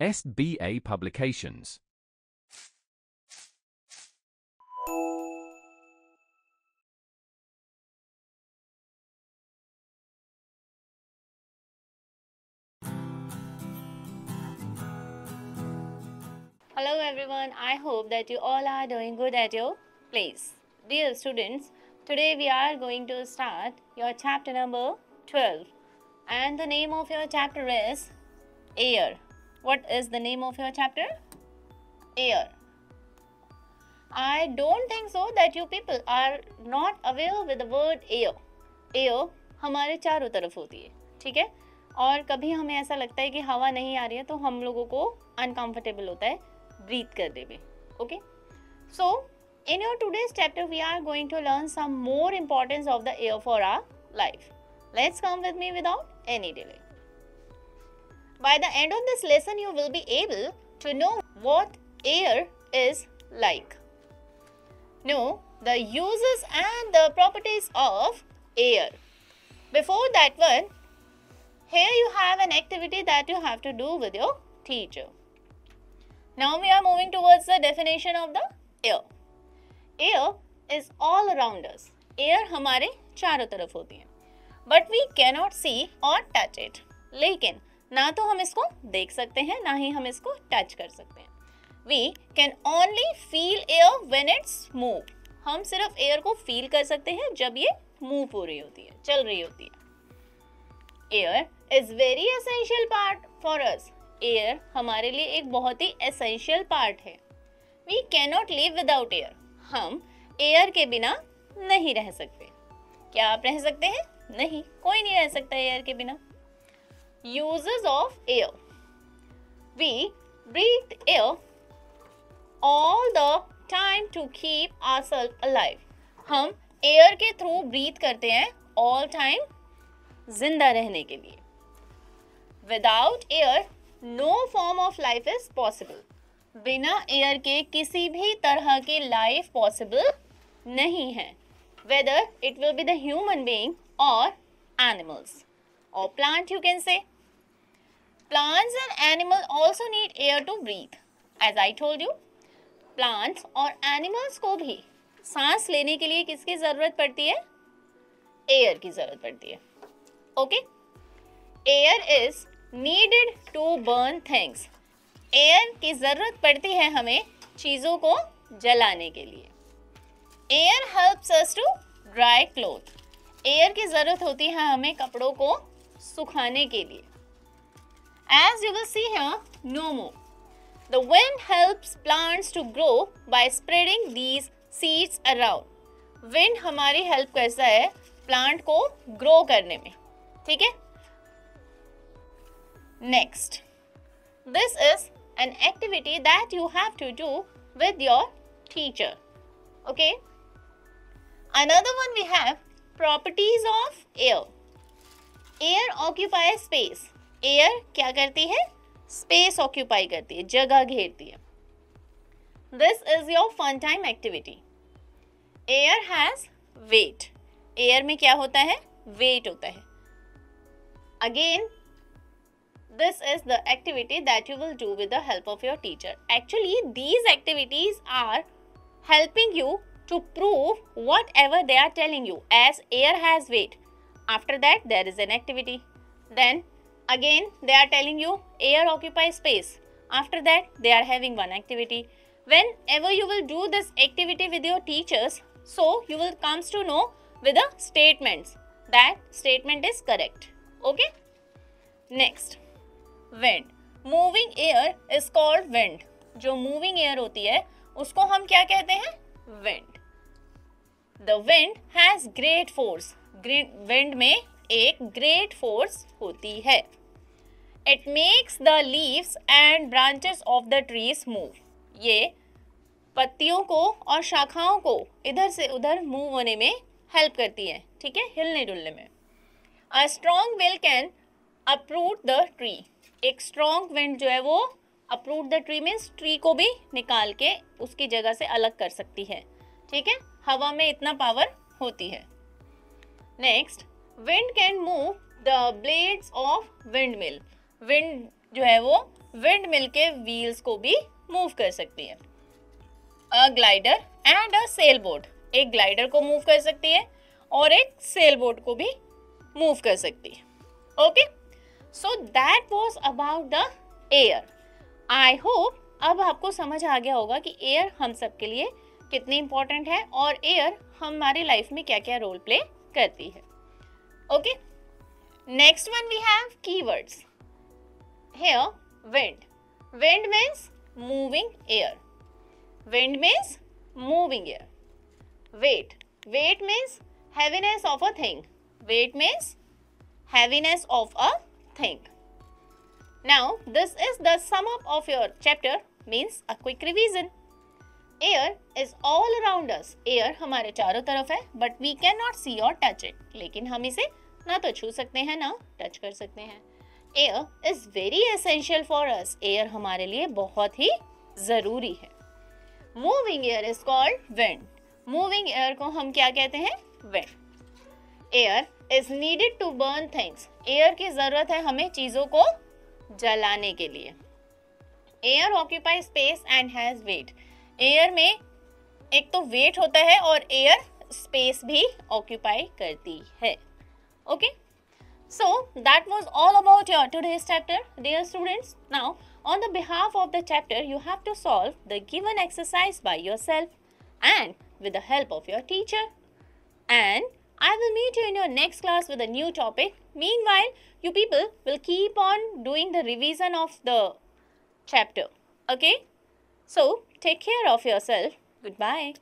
SBA Publications. Hello everyone, I hope that you all are doing good at your place. Dear students, today we are going to start your chapter number 12 and the name of your chapter is Air. What is the name of your chapter? Air. I don't think so that you people are not aware with the word air. Air हमारे चारों तरफ होती है, ठीक है? और कभी हमें ऐसा लगता है कि हवा नहीं आ रही है तो हम लोगों को अनकंफर्टेबल होता है breathe करने में. Okay? So, in your today's chapter, we are going to learn some more importance of the air for our life. Let's come with me without any delay. By the end of this lesson, you will be able to know what air is like. Know the uses and the properties of air. Before that one, here you have an activity that you have to do with your teacher. Now we are moving towards the definition of the air. Air is all around us. Air हमारे चारों तरफ होती है. But we cannot see or touch it. लेकिन ना तो हम इसको देख सकते हैं ना ही हम इसको टच कर सकते हैं. We can only feel air when it's move. हम सिर्फ एयर को फील कर सकते हैं जब ये मूव हो रही होती है, चल रही होती है. Air is very essential part for us. Air हमारे लिए एक बहुत ही एसेंशियल पार्ट है. We cannot live without air. हम एयर के बिना नहीं रह सकते. क्या आप रह सकते हैं? नहीं, कोई नहीं रह सकता एयर के बिना. Uses of air. We breathe air all the time to keep ourselves alive. हम एयर के थ्रू ब्रीथ करते हैं ऑल टाइम जिंदा रहने के लिए. Without air No form of life is possible. बिना एयर के किसी भी तरह की लाइफ पॉसिबल नहीं है. Whether it will be the human being or animals or plant, you can say. Plants and animals also need air to breathe. As I told you, plants और animals को भी सांस लेने के लिए किसकी जरूरत पड़ती है? एयर की जरूरत पड़ती है. Okay? Air is needed to burn things. Air की ज़रूरत पड़ती है हमें चीज़ों को जलाने के लिए. Air helps us to dry cloth. Air की ज़रूरत होती है हमें कपड़ों को सुखाने के लिए. As you will see here, no more. The wind helps plants to grow by spreading these seeds around. Wind हमारी हेल्प करता है प्लांट को ग्रो करने में, ठीक है? Next, this is an activity that you have to do with your teacher. Okay? Another one we have properties of air. Air occupies space. Air क्या करती है? Space occupy करती है, जगह घेरती है. This is your fun time activity. Air has weight. Air में क्या होता है? Weight होता है. Again, this is the activity that you will do with the help of your teacher. Actually, these activities are helping you to prove whatever they are telling you, as air has weight. After that, there is an activity. Then, again, they are telling you air occupies space. After that, they are having one activity. Whenever you will do this activity with your teachers, so you will comes to know with the statements. That statement is correct. Okay? Next. Wind. Moving air is called wind. जो moving air होती है उसको हम क्या कहते हैं? Wind. The wind has great force. Wind में एक great force होती है. It makes the leaves and branches of the trees move. ये पत्तियों को और शाखाओं को इधर से उधर मूव होने में हेल्प करती है, ठीक है? हिलने डुलने में. A strong wind can uproot the tree. एक स्ट्रॉन्ग विंड जो है वो uproot the tree means tree को भी निकाल के उसकी जगह से अलग कर सकती है, ठीक है? हवा में इतना पावर होती है. Next, wind can move the blades of wind mill. Wind जो है वो विंड मिल के व्हील्स को भी मूव कर सकती है। A glider and a sail boat, एक ग्लाइडर को मूव कर सकती है और एक सेल बोट को भी मूव कर सकती है। Okay, so that was about the air. I hope अब आपको समझ आ गया होगा कि एयर हम सब के लिए कितनी इंपॉर्टेंट है और एयर हमारी लाइफ में क्या क्या रोल प्ले करती है। Okay, next one we have keywords. Here wind, wind means moving air, wind means moving air. Weight, weight means heaviness of a thing, weight means heaviness of a thing. Now this is the sum up of your chapter, means a quick revision. Air is all around us, air हमारे चारों तरफ है, but we cannot see or touch it, लेकिन हम इसे ना तो छू सकते हैं ना टच कर सकते हैं। Air is very essential for us, air हमारे लिए बहुत ही ज़रूरी है। Moving air is called wind. Moving air को हम क्या कहते हैं? Wind. Air is needed to burn things. Air की ज़रूरत है हमें चीज़ों को जलाने के लिए। Air occupies space and has weight. Air में एक तो weight होता है और air space भी occupy करती है। Okay? So that was all about your today's chapter, dear students. Now, on the behalf of the chapter, you have to solve the given exercise by yourself and with the help of your teacher. And I will meet you in your next class with a new topic. Meanwhile, you people will keep on doing the revision of the chapter. Okay? So, take care of yourself. Goodbye.